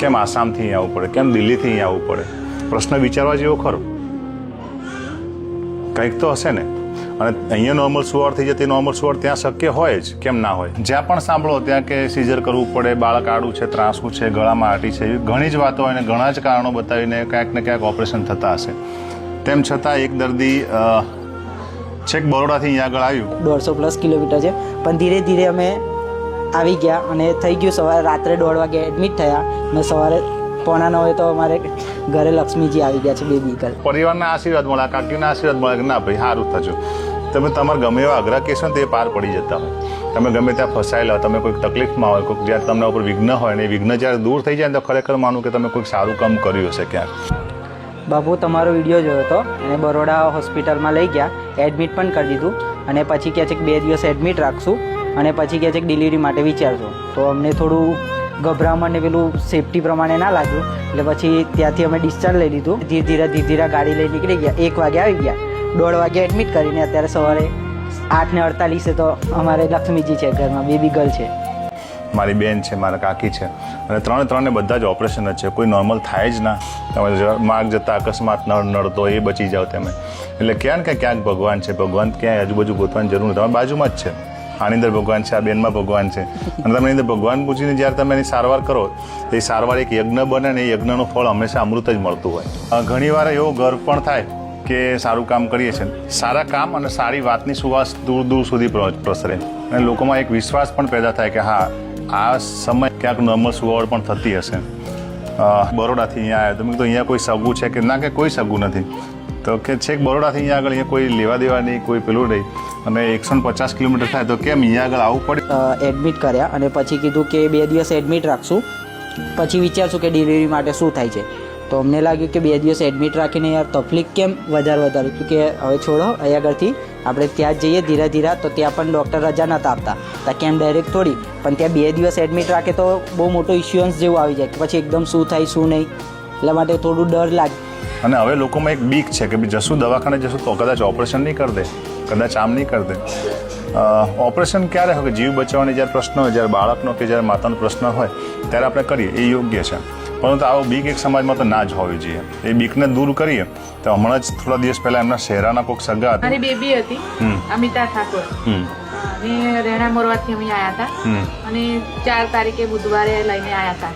કેમ આસામથી અહીં આવવું પડે, કેમ દિલ્હીથી અહીં આવવું પડે? પ્રશ્ન વિચારવા જેવો ખરો, કંઈક તો હશે ને. અને અહીંયા નોર્મલ સુવાડ થઈ જાય તે નોર્મલ સુવાડ ત્યાં શક્ય હોય જ, કેમ ના હોય? જ્યાં પણ સાંભળો ત્યાં કે સીઝર કરવું પડે, બાળક આડું છે, ત્રાસું છે, ગળામાં આટી છે, એવી ઘણી જ વાતો હોય ને ઘણા જ કારણો બતાવીને ક્યાંક ને ક્યાંક ઓપરેશન થતા હશે. તેમ છતાં એક દર્દી છેક બરોડાથી અહીંયા આગળ આવ્યું. 150+ કિલોમીટર છે, પણ ધીરે ધીરે અમે આવી ગયા અને થઈ ગયું. સવારે રાત્રે 1:30 વાગે એડમિટ થયા અને સવારે 8:45 તો અમારે ઘરે લક્ષ્મીજી આવી ગયા છે, બેબી ગર્લ. પરિવારના આશીર્વાદ મળે, કાકીના આશીર્વાદ મળે કે ના ભાઈ સારું થજો. તમે તમારા ગમે એવા અઘરા કેસ હોય તે પાર પડી જતા હોય. તમે ગમે ત્યાં ફસાયેલા, તમે કોઈક તકલીફમાં હોય, કોઈક જ્યારે તમને ઉપર વિઘ્ન હોય ને એ વિઘ્ન જ્યારે દૂર થઈ જાય ને તો ખરેખર માનું કે તમે કોઈક સારું કામ કર્યું હશે ક્યાંક. બાબુ તમારો વિડીયો જોયો હતો અને બરોડા હોસ્પિટલમાં લઈ ગયા, એડમિટ પણ કરી દીધું અને પછી કહે છે કે 2 દિવસ એડમિટ રાખશું અને પછી કહે છે કે ડિલિવરી માટે વિચારજો. તો અમને થોડું ગભરામણ ને પેલું સેફટી પ્રમાણે ના લાગ્યું એટલે પછી ત્યાંથી અમે ડિસ્ચાર્જ લઈ લીધું. ધીરે ધીરે ગાડી લઈ નીકળી ગયા. 1 વાગે આવી ગયા, 1:30 વાગે એડમિટ કરીને અત્યારે સવારે 8:48 તો અમારે લક્ષ્મીજી છે ઘરમાં, બેબી ગર્લ છે. મારી બેન છે, મારા કાકી છે અને ત્રણે બધા જ ઓપરેશન જ છે. કોઈ નોર્મલ થાય જ ના. તમે માર્ગ જતા અકસ્માત નડતો એ બચી જાઓ તમે. એટલે ક્યાં ને ક્યાંક ભગવાન છે. ભગવાન ક્યાંય આજુબાજુ ગોતવાની જરૂર નથી, તમારી બાજુમાં જ છે. આની અંદર ભગવાન છે, આ બેનમાં ભગવાન છે અને તમે અંદર ભગવાન પૂછીને જ્યારે તમે એની સારવાર કરો એ સારવાર એક યજ્ઞ બને ને એ યજ્ઞનું ફળ હંમેશા અમૃત જ મળતું હોય. ઘણીવાર એવો ગર્વ પણ થાય કે સારું કામ કરીએ છીએ. સારા કામ અને સારી વાતની સુવાસ દૂર દૂર સુધી પ્રસરે અને લોકોમાં એક વિશ્વાસ પણ પેદા થાય કે હા આ સમય ક્યાંક નોર્મલ સુવાડ પણ થતી હશે. બરોડાથી અહીંયા આવ્યા તમે તો અહીંયા કોઈ સગું છે કે ના, કે કોઈ સગું નથી. તો કે છેક બરોડાથી અહીંયા આગળ અહીંયા કોઈ લેવા દેવા નહીં, કોઈ પેલું નહીં અને 150 કિલોમીટર થાય તો કેમ અહીંયા આગળ આવવું પડે? એડમિટ કર્યા અને પછી કીધું કે 2 દિવસ એડમિટ રાખશું, પછી વિચારશું કે ડિલિવરી માટે શું થાય છે. તો અમને લાગ્યું કે 2 દિવસ એડમિટ રાખીને યાર તકલીફ કેમ વધારે કે હવે છોડો અહીં આગળથી આપણે ત્યાં જ જઈએ ધીરે તો ત્યાં પણ ડૉક્ટર રજા નહોતા આપતા. તો કેમ ડાયરેક્ટ થોડી, પણ ત્યાં 2 દિવસ એડમિટ રાખે તો બહુ મોટો ઇશ્યુઅન્સ જેવું આવી જાય કે પછી એકદમ શું થાય શું નહીં, એટલા માટે થોડું ડર લાગે. અને હવે લોકોમાં એક બીક છે કે ભાઈ જશું દવાખાને જશું તો કદાચ ઓપરેશન નહીં કરી દે, કદાચ આમ નહીં કરી દે. ઓપરેશન ક્યારે હોય? જીવ બચાવવાની જ્યારે પ્રશ્ન હોય, જ્યારે બાળકનો કે જ્યારે માતાનો પ્રશ્ન હોય ત્યારે આપણે કરીએ, એ યોગ્ય છે. પરંતુ આવો બીક એક સમાજમાં તો ના જ હોવી જોઈએ. એ બીકને દૂર કરીએ તો હમણાં જ થોડા દિવસ પહેલા એમના શહેરાના કોઈક સગા હતા, મારી બેબી હતી અમિતા ઠાકોર અને રેણા મોરવાથી અમે આવ્યા હતા અને 4 તારીખે બુધવારે લઈને આવ્યા હતા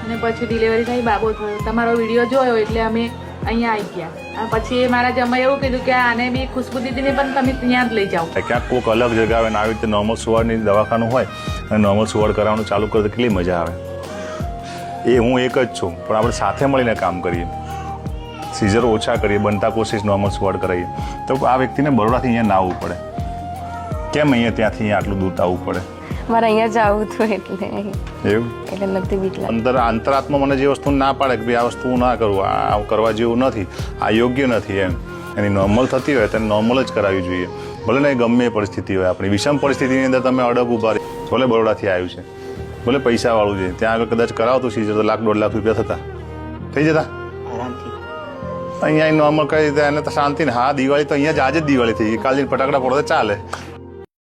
અને પછી ડિલિવરી થઈ, બાબો થયો. તમારો વિડીયો જોયો એટલે અમે અહીંયા આવી ગયા. પછી મારા જમાઈ એવું કીધું કે આને બી ખુશ્બુ દીદીને પણ તમે ત્યાં જ લઈ જાઓ. ક્યાંક કોઈક અલગ જગ્યાએ આવી રીતે નોર્મલ સુવાડની દવાખાનું હોય અને નોર્મલ સુવાડ કરાવવાનું ચાલુ કરે તો કેટલી મજા આવે. એ હું એક જ છું પણ આપણે સાથે મળીને કામ કરીએ, સીઝર ઓછા કરીએ, બનતા કોશિશ નોર્મલ સુવાડ કરાવીએ. તો આ વ્યક્તિને બરોડાથી અહીંયા ના આવવું પડે. કેમ અહીંયા ત્યાંથી અહીંયા આટલું દૂર આવવું પડે? મારે અહીંયા જ આવું હતું એટલે નથી બીક લાગે. અંતરાત્મા મને જે વસ્તુ ના પાડે કે ભાઈ આ વસ્તુ ના કરું, આ કરવા જેવું નથી, આ યોગ્ય નથી, એમ એની નોર્મલ થતી હોય તેને નોર્મલ જ કરાવવી જોઈએ. ભલે ને ગમે એ પરિસ્થિતિ હોય, આપણી વિષમ પરિસ્થિતિની અંદર તમે અડગ ઉભા રહી. ભલે બરોડાથી આવ્યું છે, ભલે પૈસાવાળું છે, ત્યાં આગળ કદાચ કરાવતું સીઝર તો 1,00,000-1.5 લાખ રૂપિયા થતા થઈ જતા આરામથી. અહીંયા નોર્મલ કરી દીધા એને તો શાંતિ ને. હા દિવાળી તો અહીંયા જ આજે જ દિવાળી થઈ ગઈ, કાલ દિન ફટાકડા ફોડો તો ચાલે.